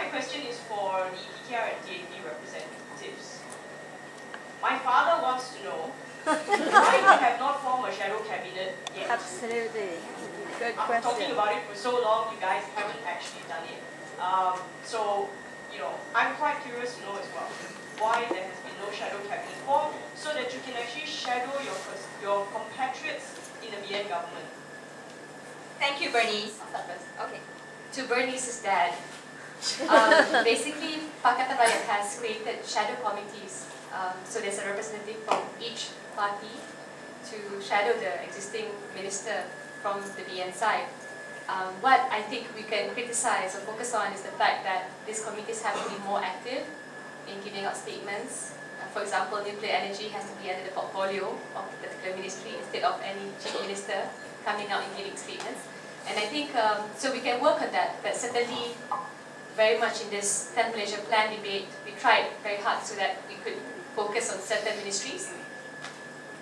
question is for the PKR and DAP representatives. My father wants to know why we have not formed a shadow cabinet yet. Absolutely. Good I'm question. talking about it for so long, you guys haven't actually done it. So, you know, I'm quite curious to know as well why there has been no shadow cabinet formed, so that you can actually shadow your compatriots in the BN government. Thank you, Bernice. I'll start first. Okay. To Bernice's dad, basically, Pakatan Rakyat has created shadow committees. So there's a representative from each party to shadow the existing minister from the BN side. What I think we can criticize or focus on is the fact that these committees have to be more active in giving out statements. For example, nuclear energy has to be under the portfolio of the particular ministry instead of any chief minister coming out and giving statements. And I think, so we can work on that, but certainly very much in this 10 Malaysia Plan debate, we tried very hard so that we could focus on certain ministries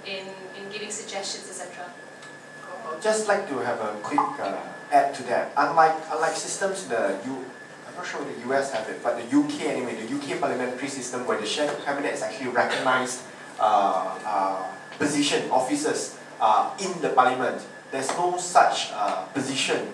in giving suggestions, etc. I'd just like to have a quick add to that. Unlike systems, I'm not sure the US have it, but the UK anyway, the UK parliamentary system where the shadow cabinet is actually recognized position, officers in the parliament. There's no such position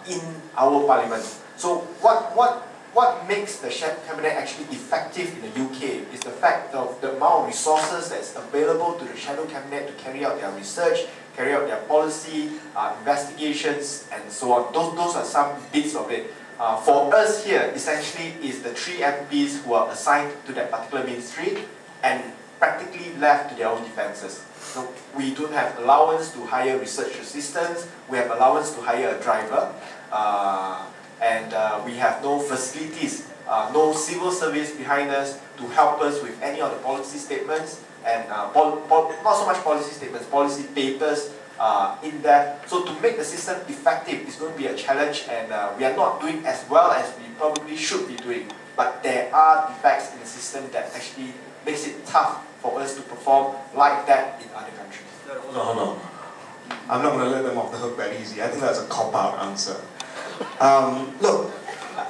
in our parliament. So what makes the shadow cabinet actually effective in the UK is the fact of the amount of resources that's available to the shadow cabinet to carry out their research, carry out their policy, investigations, and so on. Those are some bits of it. For us here, essentially, is the 3 MPs who are assigned to that particular ministry and practically left to their own defences. So we don't have allowance to hire research assistants, we have allowance to hire a driver, and we have no facilities, no civil service behind us to help us with any of the policy statements, and not so much policy statements, policy papers in there. So to make the system effective is going to be a challenge, and we are not doing as well as we probably should be doing. But there are defects in the system that actually makes it tough for us to perform like that in other countries. Hold on. I'm not going to let them off the hook that easy. I think that's a cop-out answer. Look,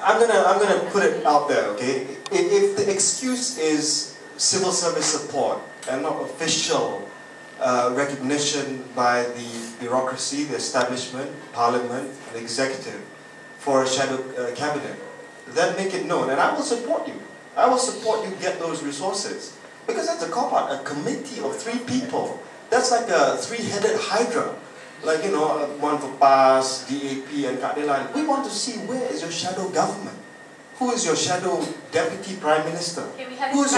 I'm gonna put it out there, okay? If the excuse is civil service support and not official recognition by the bureaucracy, the establishment, parliament, the executive for a shadow cabinet, then make it known, and I will support you. I will support you get those resources. Because that's a cop-out, a committee of 3 people. That's like a 3-headed hydra. Like, you know, one for PAS, DAP, and Kadelan. We want to see where is your shadow government? Who is your shadow deputy prime minister? Okay, we have who's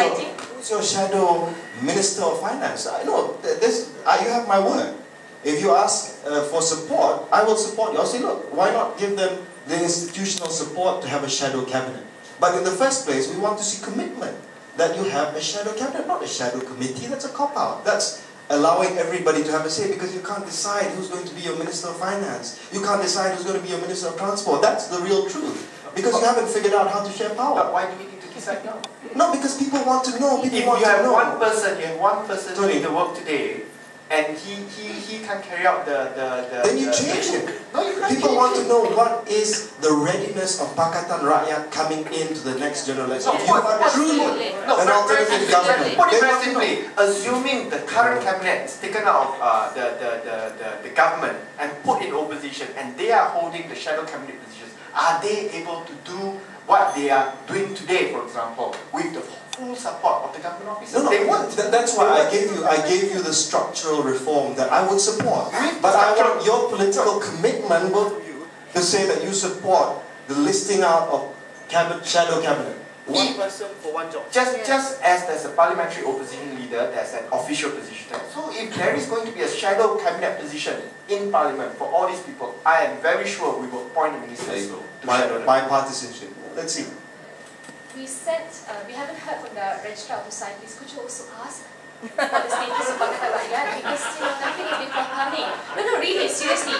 your shadow minister of finance? I know, you have my word. If you ask for support, I will support you. I'll say, look, why not give them the institutional support to have a shadow cabinet? But in the first place, we want to see commitment that you have a shadow cabinet, not a shadow committee. That's a cop-out. That's allowing everybody to have a say, because you can't decide who's going to be your Minister of Finance. You can't decide who's going to be your Minister of Transport. That's the real truth. Because you haven't figured out how to share power. But why do we need to decide now? No, because people want to know. If you have one person doing the work today, and he can carry out then you change it. No, you can't. People want to know what is the readiness of Pakatan Rakyat coming into the next general election. If you are truly an alternative government, put it very simply, assuming the current cabinet is taken out of the government and put in opposition, and they are holding the shadow cabinet positions, are they able to do what they are doing today, for example, with the full support of the government officers? No, they won't. That's why I gave you the structural reform that I would support. But I want your political commitment to say that you support the listing out of shadow cabinet. One person for one job. Just as there's a parliamentary opposition leader, there's an official position. So if there is going to be a shadow cabinet position in parliament for all these people, I am very sure we will appoint the ministers to shadow them. Bipartisanship. Let's see. We haven't heard from the Registrar of Societies. Could you also ask what the status of Pakatan Rakyat? Because, you know, nothing has been forthcoming. No, really, seriously.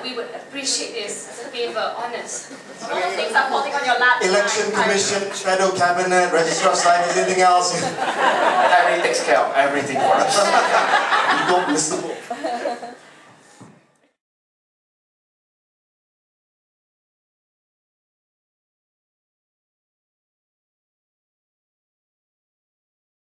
We would appreciate this as a favour, honest. All those things are falling on your lap. Election Commission, Shadow Cabinet, Registrar of Societies, anything else? Harry takes care of everything for us. You don't listen.